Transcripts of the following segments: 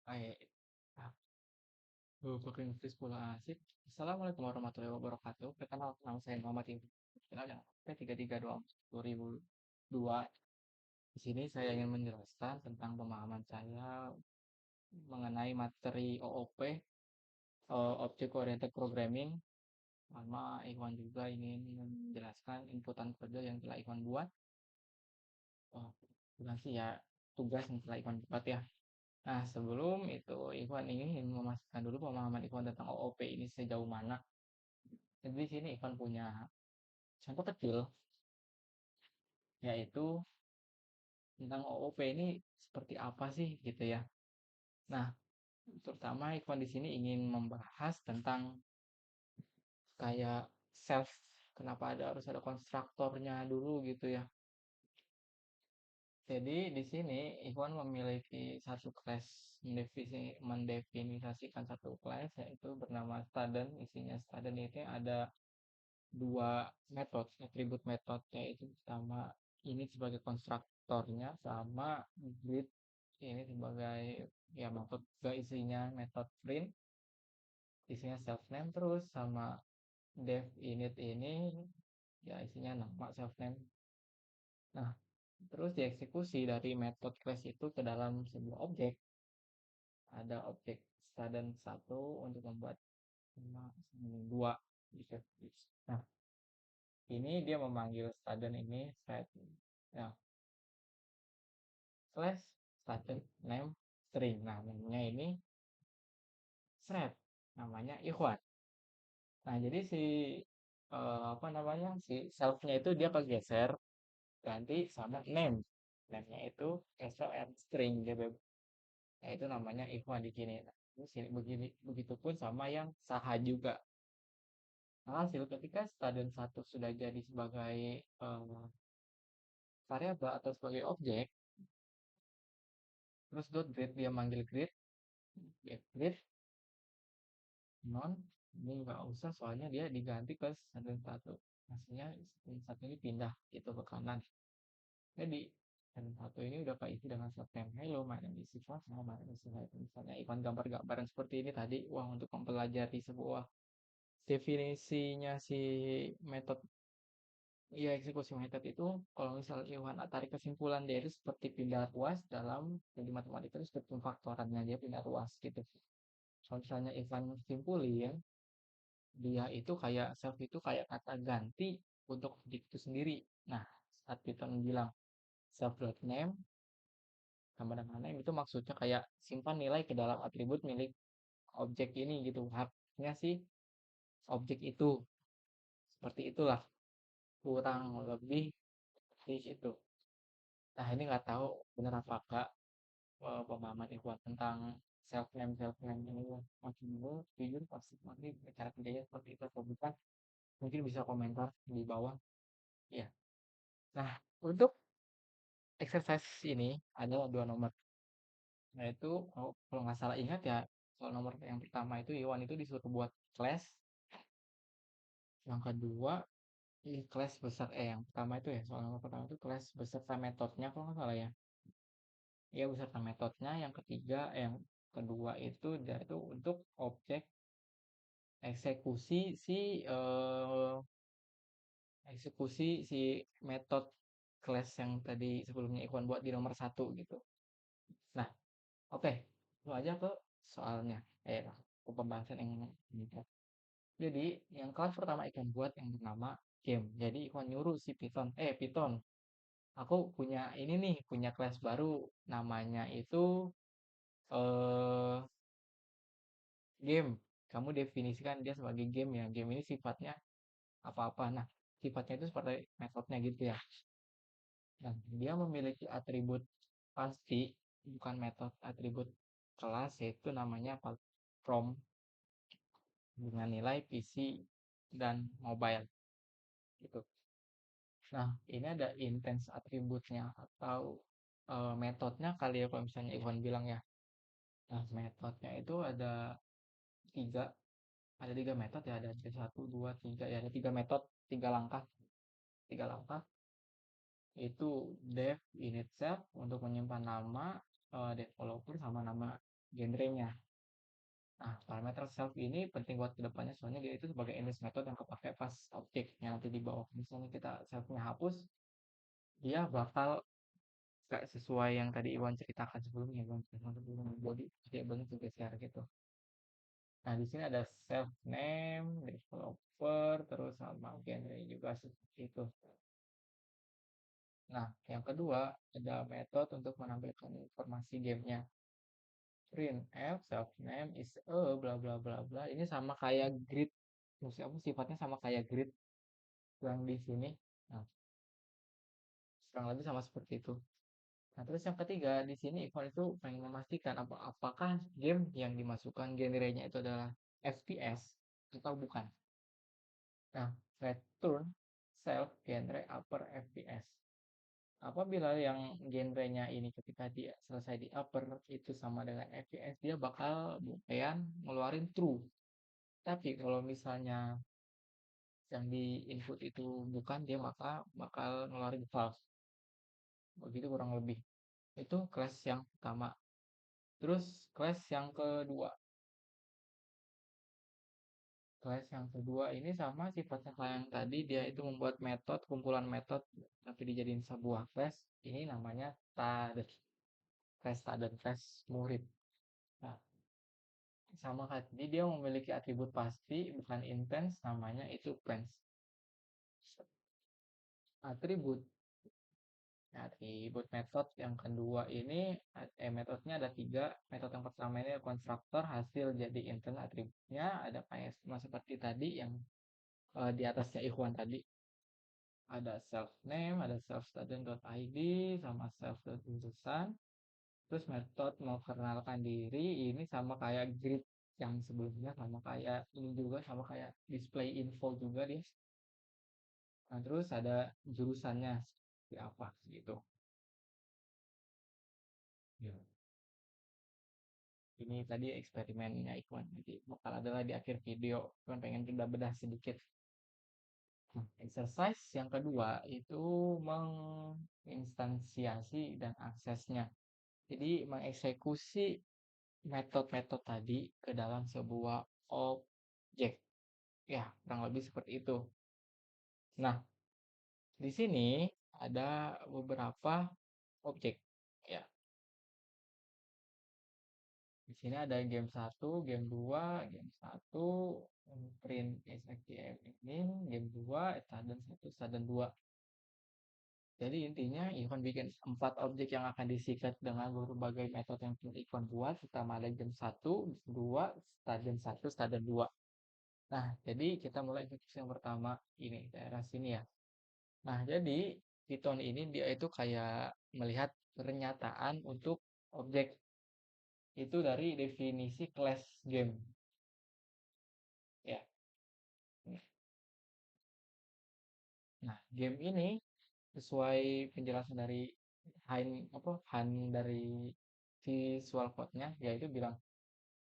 Baik. Nah, Booking Fris Pula Asik. Assalamualaikum warahmatullahi wabarakatuh. Perkenalkan nama saya Muhammad Ibnu. Dengan P3324 2002. Di sini saya ingin menjelaskan tentang pemahaman saya mengenai materi OOP, Object Oriented Programming. Sama Ikhwan juga ingin menjelaskan inputan kode yang telah Ikhwan buat. Oh, bukan sih ya, tugas yang telah Ikhwan buat ya. Nah, sebelum itu, Ikhwan ingin memastikan dulu pemahaman Ikhwan tentang OOP ini sejauh mana. Jadi di sini Ikhwan punya contoh kecil, yaitu tentang OOP ini seperti apa sih gitu ya. Nah, terutama Ikhwan di sini ingin membahas tentang kayak self, kenapa harus ada konstruktornya dulu gitu ya. Jadi di sini Ikhwan memiliki satu kelas, mendefinisikan satu kelas yaitu bernama student. Isinya student itu ada dua metode, atribut metodenya itu sama ini sebagai konstruktornya, sama grid ini sebagai ya metode juga, isinya metode print, isinya self name, terus sama dev init ini ya isinya nama self name. Nah, terus dieksekusi dari metode class itu ke dalam sebuah objek. Ada objek student satu untuk membuat dua gitu. Nah, ini dia memanggil student ini set ya slash student name string. Nah, namanya ini thread, namanya Ikhwan. Nah, jadi si apa namanya, si self-nya itu dia kegeser ganti sama name. Name-nya itu SLR string gitu. Nah, itu namanya Ikhwan di sini. Nah, sini begini, begitupun sama yang Saha juga. Nah, hasil ketika student satu sudah jadi sebagai variabel atau sebagai objek, terus dot grade dia manggil grade, get grade non, ini nggak usah soalnya dia diganti ke student satu. Maksudnya student satu ini pindah gitu ke kanan. Jadi student satu ini udah keisi dengan subname hello, my name is Sifat, my name is Sifat. Misalnya ikon gambar-gambaran seperti ini tadi. Wah, untuk mempelajari sebuah definisinya si metode, ya eksekusi metode itu, kalau misalnya Iwan tarik kesimpulan dia itu seperti pindah ruas dalam jadi matematika itu seperti pemfaktorannya, dia pindah ruas gitu. Kalau misalnya Ivan simpulin, dia itu kayak self itu kayak kata ganti untuk objek itu sendiri. Nah, saat Python bilang self.name sama dengan name itu maksudnya kayak simpan nilai ke dalam atribut milik objek ini gitu. Haknya sih objek itu. Seperti itulah kurang lebih di situ. Nah, ini nggak tahu benar apakah pemahaman Ikhwan tentang self name ini makin jujur pasti nanti cara kerjanya seperti itu atau bukan, mungkin bisa komentar di bawah ya. Nah, untuk exercise ini ada dua nomor, yaitu kalau nggak salah ingat ya, soal nomor yang pertama itu Iwan itu disuruh buat class, yang kedua ini class besar, yang pertama itu ya, soal nomor pertama itu class beserta metodenya kalau nggak salah ya, ya beserta metodenya. Yang ketiga, yang kedua itu dia itu untuk objek eksekusi si eksekusi si metode class yang tadi sebelumnya Ikhwan buat di nomor satu gitu. Nah, oke, itu aja ke soalnya, ke pembahasan yang ini. Jadi yang kelas pertama Ikhwan buat yang bernama game. Jadi Ikhwan nyuruh si Python, Python, aku punya ini nih, punya kelas baru, namanya itu eh game. Kamu definisikan dia sebagai game ya. Game ini sifatnya apa-apa. Nah, sifatnya itu seperti metodenya gitu ya. Nah, dia memiliki atribut pasti, bukan metode, atribut kelas, yaitu namanya from, dengan nilai PC dan mobile gitu. Nah, ini ada intense atributnya atau metodenya kali ya, kalau misalnya Iwan bilang ya. Nah, metodenya itu tiga, ada tiga metode ya, ada satu, dua, tiga ya, ada tiga metode, tiga langkah. Itu dev init self untuk menyimpan nama developer sama nama genrenya. Nah, parameter self ini penting buat kedepannya soalnya dia itu sebagai index method yang kepake pas objek yang nanti di bawah. Misalnya kita selfnya hapus, dia bakal kayak sesuai yang tadi Iwan ceritakan sebelumnya, Iwan ceritakan sebelumnya, body dia banyak geser gitu. Nah, di sini ada self name, developer, terus sama genre juga seperti itu. Nah, yang kedua ada metode untuk menampilkan informasi gamenya. Printf self name is a bla bla bla bla. Ini sama kayak grid. Maksudnya apa sifatnya sama kayak grid yang di sini. Nah, kurang lebih sama seperti itu. Nah, terus yang ketiga di sini Ivan itu pengen memastikan apakah game yang dimasukkan genrenya itu adalah FPS atau bukan. Nah, return self genre upper FPS. Apabila yang genrenya ini ketika dia selesai di upper itu sama dengan FPS, dia bakal buktian ngeluarin true. Tapi kalau misalnya yang di input itu bukan, dia maka bakal ngeluarin false. Begitu kurang lebih. Itu class yang pertama. Terus class yang kedua. Class yang kedua ini sama sifatnya kayak yang tadi, dia itu membuat metode, kumpulan metode, tapi dijadiin sebuah class. Ini namanya student. Class student, class murid. Nah, sama kan, jadi dia memiliki atribut pasti, bukan intens, namanya itu plans. Atribut atribut metode yang kedua ini metodenya ada tiga. Metode yang pertama ini konstruktor hasil jadi intent atributnya ada kayak sama seperti tadi yang di atasnya Ikhwan tadi ada self name, ada self student.id sama self jurusan. Terus metode mau kenalkan diri ini sama kayak grid yang sebelumnya, sama kayak ini juga sama kayak display info juga dia. Nah, terus ada jurusannya seperti apa gitu. Ya. Ini tadi eksperimennya Ikhwan. Jadi bakal adalah di akhir video. Ikhwan pengen bedah-bedah sedikit. Nah, exercise yang kedua itu menginstansiasi dan aksesnya. Jadi mengeksekusi metode-metode tadi ke dalam sebuah objek. Ya, kurang lebih seperti itu. Nah, di sini ada beberapa objek. Ya, di sini ada game satu, game 2, game satu, print SXTM ini, game 2, student 1, student 2. Jadi intinya Ivan bikin 4 objek yang akan disikat dengan berbagai metode yang telah Ivan buat. Pertama ada game satu, 2, student 1, student 2. Nah, jadi kita mulai eksekusi yang pertama ini, daerah sini ya. Nah, jadi Python ini dia itu kayak melihat pernyataan untuk objek itu dari definisi class game. Ya. Nah, game ini sesuai penjelasan dari Han dari visual code-nya yaitu bilang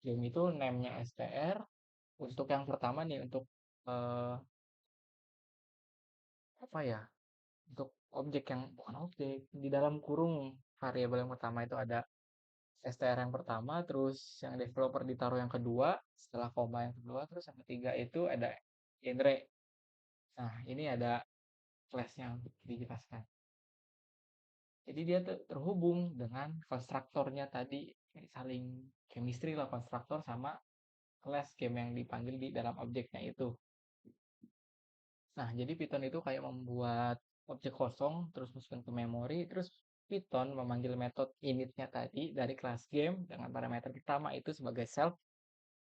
game itu name-nya str untuk yang pertama nih untuk eh, apa ya? Untuk objek yang bukan objek di dalam kurung variabel yang pertama itu ada str yang pertama, terus yang developer ditaruh yang kedua, setelah koma yang kedua, terus yang ketiga itu ada genre. Nah, ini ada class yang dijelaskan. Jadi dia terhubung dengan konstruktornya tadi, saling chemistry lah konstruktor sama class game yang dipanggil di dalam objeknya itu. Nah, jadi Python itu kayak membuat objek kosong, terus masukin ke memori, terus Python memanggil metode initnya tadi dari kelas game dengan parameter pertama itu sebagai self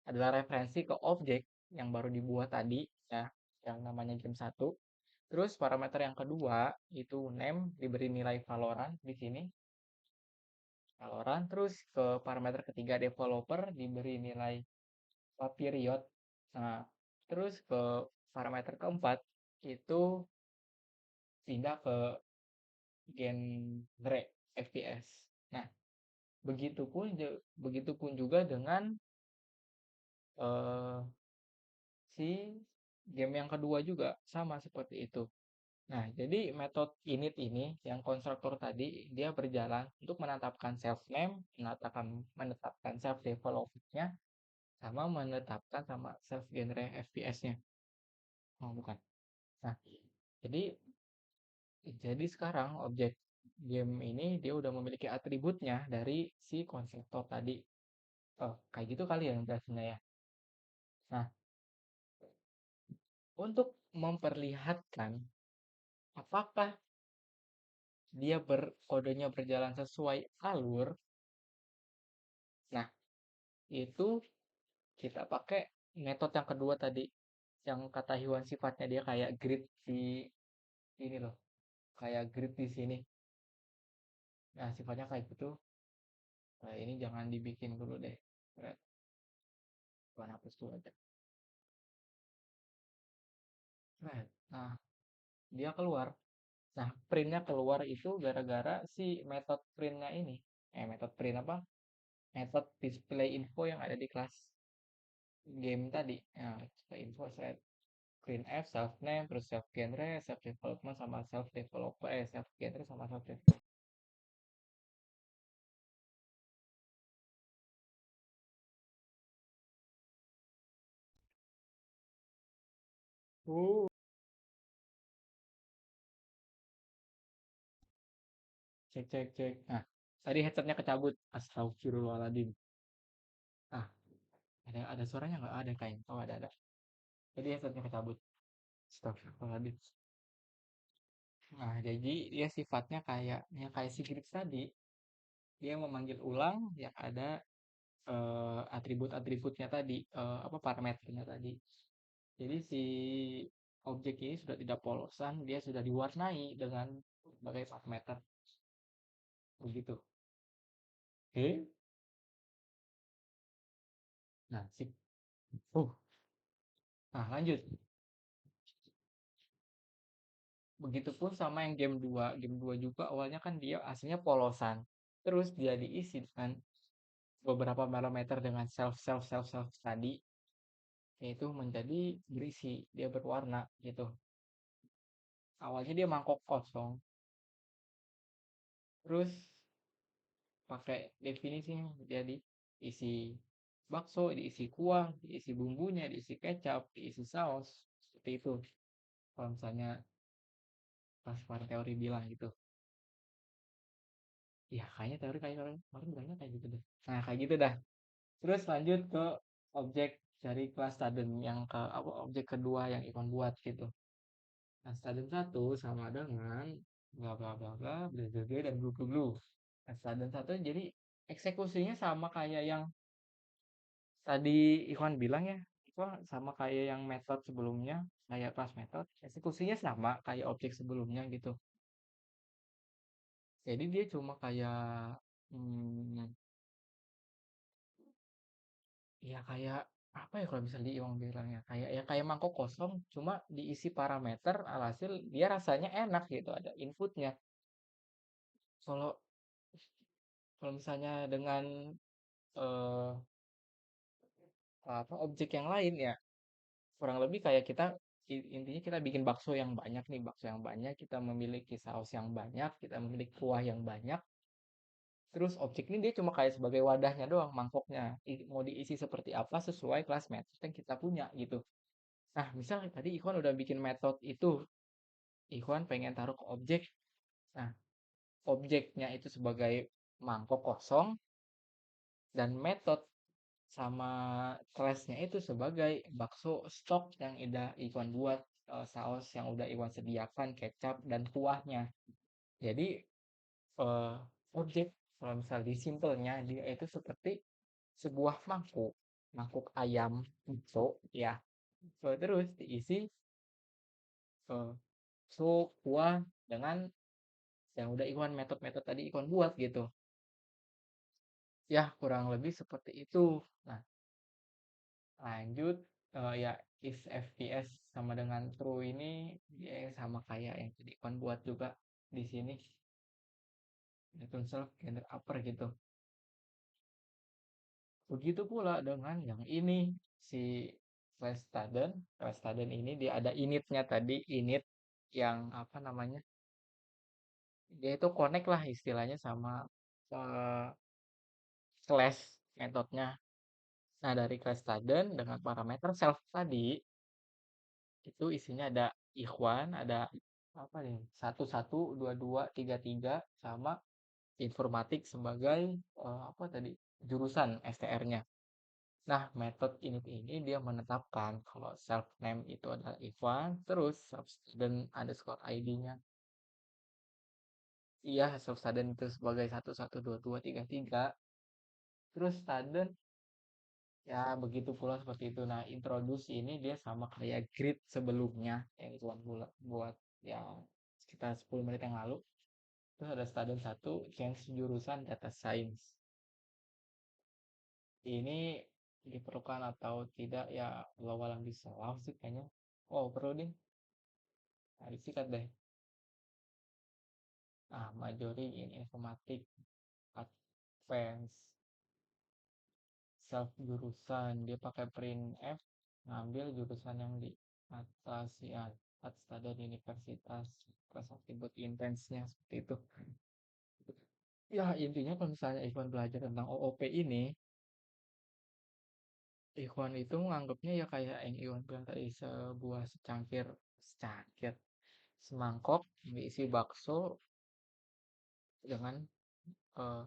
adalah referensi ke objek yang baru dibuat tadi ya, yang namanya game satu. Terus parameter yang kedua itu name diberi nilai Valorant di sini. Valorant terus ke parameter ketiga developer diberi nilai period. Nah, terus ke parameter keempat itu pindah ke genre FPS. Nah, begitupun juga dengan eh, si game yang kedua juga sama seperti itu. Nah, jadi metode init ini yang konstruktor tadi dia berjalan untuk menetapkan self name, menetapkan self development-nya, sama menetapkan sama self genre FPS-nya. Oh, bukan. Nah, jadi jadi sekarang objek game ini dia udah memiliki atributnya dari si konstruktor tadi. Oh, kayak gitu kali ya jelasinnya ya. Nah, untuk memperlihatkan apakah dia kodenya berjalan sesuai alur, nah itu kita pakai metode yang kedua tadi, yang kata Iwan sifatnya dia kayak grid di ini loh, kayak grid di sini. Nah, sifatnya kayak gitu. Nah, ini jangan dibikin dulu deh. Gua hapus dulu aja. Nah, dia keluar. Nah, printnya keluar itu gara-gara si metode printnya ini. Metode print apa? Metode display info yang ada di kelas game tadi. Nah, display info set print f, self name, terus self genre, self development sama self developer, self genre sama self developer. Oh, cek cek cek. Nah, tadi headsetnya kecabut. Astagfirullahaladzim. Ah, ada suaranya nggak? Ada kayaknya. Oh, ada. Jadi headsetnya kecabut. Astagfirullahaladzim. Nah, jadi dia sifatnya kayak si Grix tadi. Dia memanggil ulang yang ada atribut-atributnya tadi, apa parameternya tadi. Jadi si objek ini sudah tidak polosan, dia sudah diwarnai dengan berbagai parameter. Begitu. Oke. Nah, sip. Uh, nah lanjut. Begitupun sama yang game 2. Game 2 juga awalnya kan dia aslinya polosan. Terus dia diisi dengan beberapa parameter dengan self self self self tadi, yaitu menjadi berisi, dia berwarna gitu. Awalnya dia mangkok kosong, terus pakai definisi jadi isi bakso, diisi kuah, diisi bumbunya, diisi kecap, diisi saus, seperti itu. Kalau misalnya pas para teori bilang gitu. Ya kayaknya teori kayak kemarin bilangnya kayak gitu deh. Nah kayak gitu dah. Terus lanjut ke objek dari kelas student yang ke apa objek kedua yang Ivan buat gitu. Nah, student satu sama dengan bla bla bla bla bla bla bla dan blu blu blu. Nah, student satu jadi eksekusinya sama kayak yang tadi Ivan bilang ya. Itu sama kayak yang metode sebelumnya, kayak kelas metode. Eksekusinya sama kayak objek sebelumnya gitu. Jadi dia cuma kayak hmm, ya kayak apa ya kalau bisa diiwang bilangnya kayak ya kayak mangkok kosong cuma diisi parameter alhasil dia rasanya enak gitu ada inputnya. Kalau kalau misalnya dengan eh, apa objek yang lain ya kurang lebih kayak kita intinya kita bikin bakso yang banyak nih, bakso yang banyak, kita memiliki saus yang banyak, kita memiliki kuah yang banyak, terus objek ini dia cuma kayak sebagai wadahnya doang, mangkoknya mau diisi seperti apa sesuai kelas metode yang kita punya gitu. Nah, misal tadi Ikhwan udah bikin metode itu, Ikhwan pengen taruh ke objek. Nah, objeknya itu sebagai mangkok kosong dan metode sama kelasnya itu sebagai bakso stok yang udah Ikhwan buat, saus yang udah Ikhwan sediakan, kecap dan kuahnya. Jadi eh, objek kalau misal disimpelnya dia itu seperti sebuah mangkuk, mangkuk ayam bakso ya. Terus diisi eh, sup, kuah dengan yang udah Iwan metode-metode tadi Iwan buat gitu. Ya, kurang lebih seperti itu. Nah, lanjut ya if FPS sama dengan true ini ya sama kayak yang tadi Iwan buat juga di sini. Itu self gender upper gitu. Begitu pula dengan yang ini si class student ini dia ada initnya tadi init. yang apa namanya, dia itu connect lah istilahnya sama eh, class metodenya. Nah, dari class student dengan parameter self tadi, itu isinya ada ikhwan, ada apa nih, 11, 22, 33, sama informatik sebagai apa tadi, jurusan STR-nya. Nah, metode ini dia menetapkan kalau self name itu adalah Ikhwan, terus self student underscore ID-nya. Iya, self student itu sebagai 11, 22, 33. Terus student ya begitu pula seperti itu. Nah, introduce ini dia sama kayak grid sebelumnya yang Ikhwan buat yang sekitar 10 menit yang lalu. Terus ada student satu change jurusan data science. Ini diperlukan atau tidak ya walau alam bisa sih kayaknya. Oh, perlu deh. Nah, disikat deh. Ah, majori in informatik advance self jurusan dia pakai print F, ngambil jurusan yang di atas ya, at standar universitas kelas buat intensnya seperti itu. Ya intinya kalau misalnya Ikhwan belajar tentang OOP ini, Ikhwan itu menganggapnya ya kayak yang Ikhwan bilang tadi, sebuah secangkir semangkok diisi bakso dengan eh,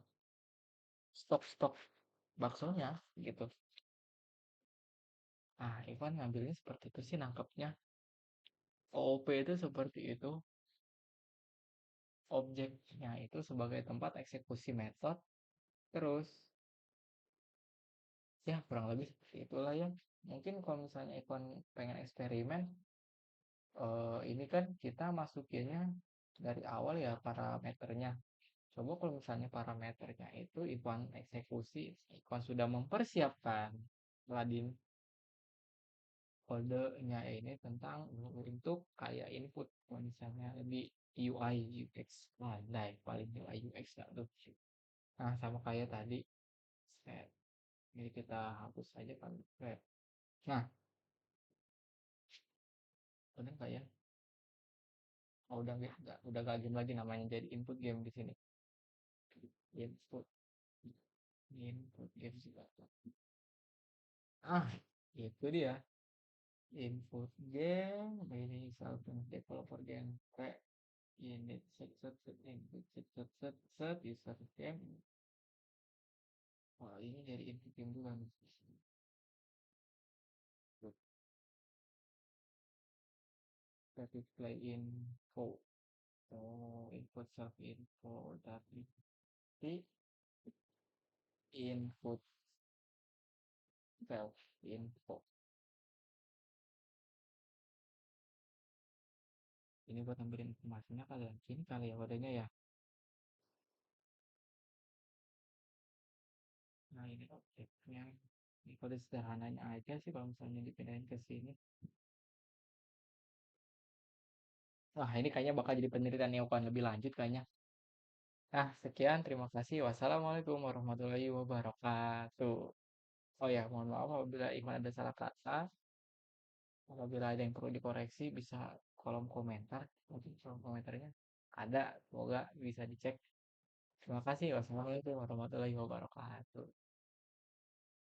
stok-stok baksonya gitu. Nah, Ivan ngambilnya seperti itu sih nangkepnya. OOP itu seperti itu, objeknya itu sebagai tempat eksekusi metode, terus ya kurang lebih seperti itulah ya. Mungkin kalau misalnya Ivan pengen eksperimen, ini kan kita masukinnya dari awal ya parameternya. Coba kalau misalnya parameternya itu Ivan eksekusi, Ivan sudah mempersiapkan Ladin kodenya ini tentang untuk kayak input kalau misalnya di UI UX. Nah, paling UI UX lah tuh. Nah, sama kayak tadi set. Jadi kita hapus saja kan set. Nah, udah nggak ya? Oh, udah gak game lagi namanya, jadi input game di sini. Input input game juga. Ah, itu dia. Input game ini self developer game kayak ini set input set user game. Wah, ini dari input game dulu nih. Static play info. Oh, input self info dari input self info. Ini buat ambil informasinya kalian. Ini kali ya wadahnya ya. Nah, ini objeknya. Ini kode sederhananya aja sih kalau misalnya dipindahin ke sini. Wah, ini kayaknya bakal jadi penelitian yang akan lebih lanjut kayaknya. Nah, sekian. Terima kasih. Wassalamualaikum warahmatullahi wabarakatuh. Oh ya, mohon maaf apabila Iman ada salah kata. Apabila ada yang perlu dikoreksi, bisa kolom komentar. Mungkin kolom komentarnya ada. Semoga bisa dicek. Terima kasih. Wassalamualaikum warahmatullahi wabarakatuh.